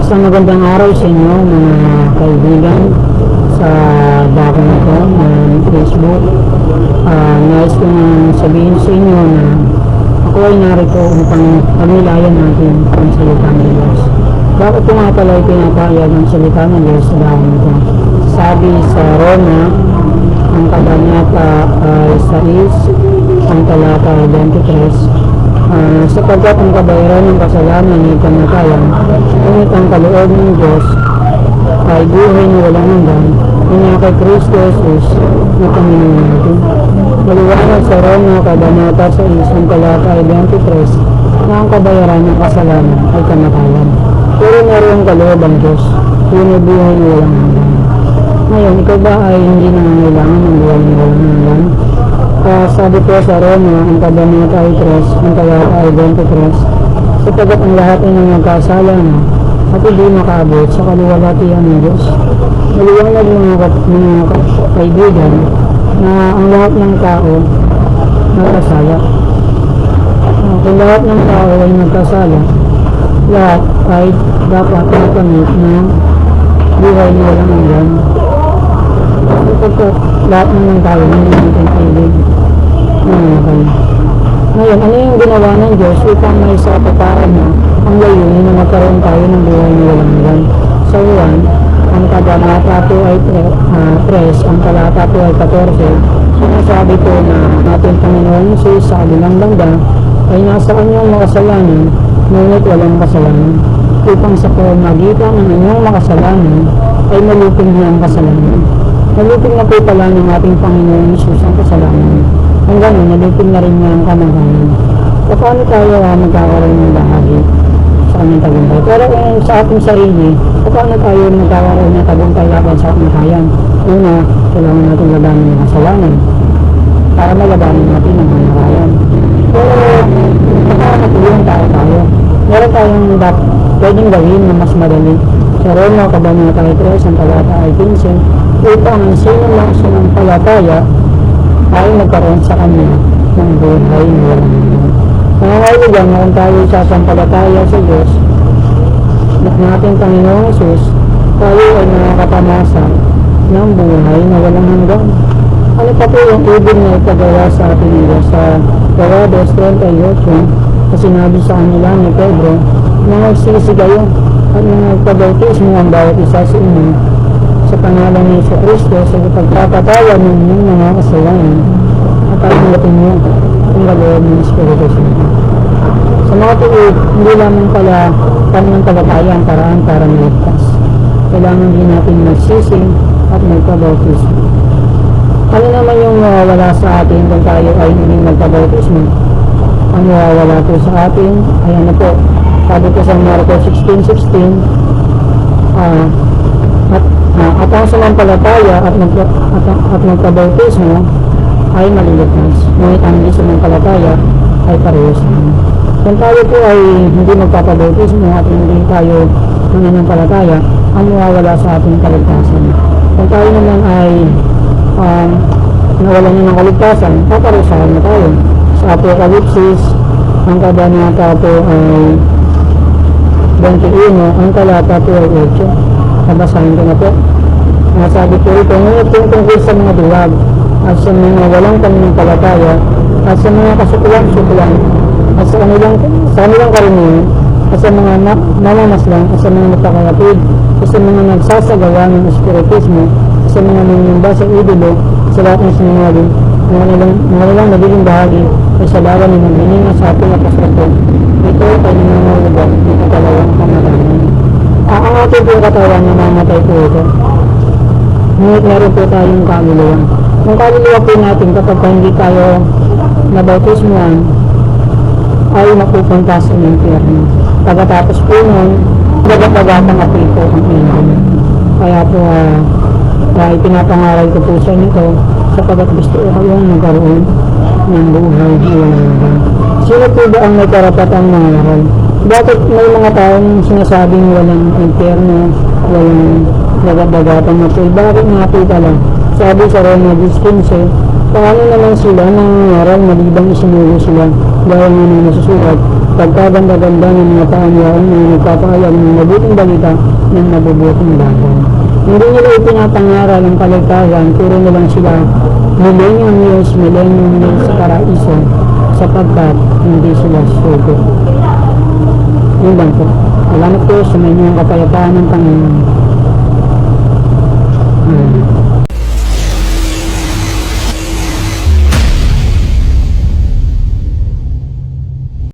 Isang magandang araw sa inyo mga kaibigan sa dako na ito ng Facebook. Nais kong sabihin sa inyo na ako ay narito upang pagnilayan natin ang salita ng Diyos. Bakit ko nga pala pinapahayag ang salita ng Diyos sa dako nito? Sabi sa Roma, ang kabanata ay 6, ang talata 23, sapagkat ang kabayaran ng kasalanan ay kamatayan, ngunit ang kaloob ng Diyos ay buhay na walang hanggan, na kay Kristo Jesus na Panginoon natin. Maliwanag sa Roma, kabanata 6, ang talata 23, na ang kabayaran ng kasalanan ay kamatayan. Pero naroon kaloob ang Diyos, na buhay na walang hanggan. Ngayon, ikaw ba ay hindi nangangailangan ng buhay na walang hanggan? Sabi ko sa Roma, ang kabanata ay 3, ang talata ay 23, sapagkat ang lahat ay nagkasala na at hindi makaabot sa kaluwalhatian ng Diyos. Maliwanag mga kaibigan na ang lahat ng tao nagkasala. Kung lahat ng tao ay nagkasala, lahat ay dapat makamit ng buhay na walang hanggan. Sapagkat lahat ng tao hindi natin pwede ngayon, ano yung ginawa ng Diyos upang may sa pataan na ang layunin na magkaroon tayo ng buhay na walang hanggan? Sa Juan, ang kabanata po ay 3, ang talata po ay 14, sinasabi po na ating Panginoon Jesus sa kanilang banda ay nasa kanyang makasalanan, ngunit walang kasalanan, upang sa pamamagitan ng inyong makasalanan ay malupig niya ang kasalanan. Malupig na po pala ng ating Panginoon Jesus ang kasalanan. Ang gano'n, nalipin na rin niya ang kamanghanan. Paano tayo magkakaroon ng bahagi sa kanyang tagumpay? Pero kung sa ating sarili, paano tayo magkakaroon ng tagumpay laban sa ating kayan? Una, kailangan natin labanan ng kasalanan para malabanan natin ang kamanghanan. Pero paano tayo? Meron tayong pwedeng gawin na mas madali. Sa Roma, kabanata 3, ang talata ay 15, upang ang sino lang sinampalataya ay magkaroon sa kanya ng buhay na walang hanggan. Mga kaibigan, kung tayo sasampalataya sa Diyos ng ating Panginoong Jesus, tayo ay nakakatamasa ng buhay na walang hanggan. Ano pa po yung ibig na ipagawa sa ating Diyos sa Gawa 2:38, na sinabi sa kanila ni Pedro na magsisigayo at nagpabautismo ang bawat isa sa inyo sa pangalan ni Kristo sa pagpapatawa ng inyong mga kasalanan at pagbutin niyo ang kaloob ng Espiritu Santo. Sa mga tuwid, hindi lamang pala pananampalataya ang paraan para maligtas. Kailangan din natin magsisi at magpabautismo. Ano naman yung mawawala sa atin kung tayo ay hindi magpabautismo? Ang mawawala po sa atin ay ano po? Sabi ko sa Marcos 16:16, at ang sumampalataya at magpabautismo ay maliligtas. Ngunit ang hindi sumampalataya ay parehas. Kung tayo po ay hindi magpapabautismo at hindi tayo nananampalataya, ang mawawala sa ating kaligtasan. Kung tayo naman ay nawalan niya ng kaligtasan, paparusahan na tayo. Sa Apokalipsis, ang kabanata po ay 21, ang talata po ay 8. Nabasahin ko na po. Sabi ko ito, ngunit kung tungkol sa mga duwag at sa mga walang pananampalataya at sa mga kasukulang-sukulang at sa kanilang karamihan at sa mga mamamaslang at sa mga napakayapid at sa mga nagsasagawa ng espiritismo at sa mga nangyamba sa idolo sa lahat ng sinungaling mga nilang nagiging bahagi ay sa laban ng maghininga sa ating apostol. Ito ay nangangalugan ng katalawang kamalaman. Ang ating pong katawan na mamatay po ito. Ngunit meron po tayong kaluluwa. Kung kaluluwa po natin kapag hindi tayo nabautismuhan ay mapupunta sa impyerno. Pagkatapos po nun, dagat-dagatang apoy po ang ilan. Kaya po ipinapangaral ko po sa inyo sapagkat gusto ko kayong magkaroon ng buhay na walang hanggan. Sino po ba ang may karapatang mangaral? Bakit may mga taong sinasabing walang impyerno, walang dagat-dagatang apoy? Bakit nga po pala? Sabi sa Roma 10:15, paano naman sila nangangaral maliban isinulo sila dahil nga nasusulat pagkaganda-ganda ng mga pahayag na nagpapahayag ng mabuting balita ng mabubuting bagay. Hindi nila ipinapangaral ang kaligtasan, turo nilang sila millennium years sa paraiso, sapagkat hindi sila sugo. Yun lang po. Salamat po sa may kapayapaan ng Panginoon.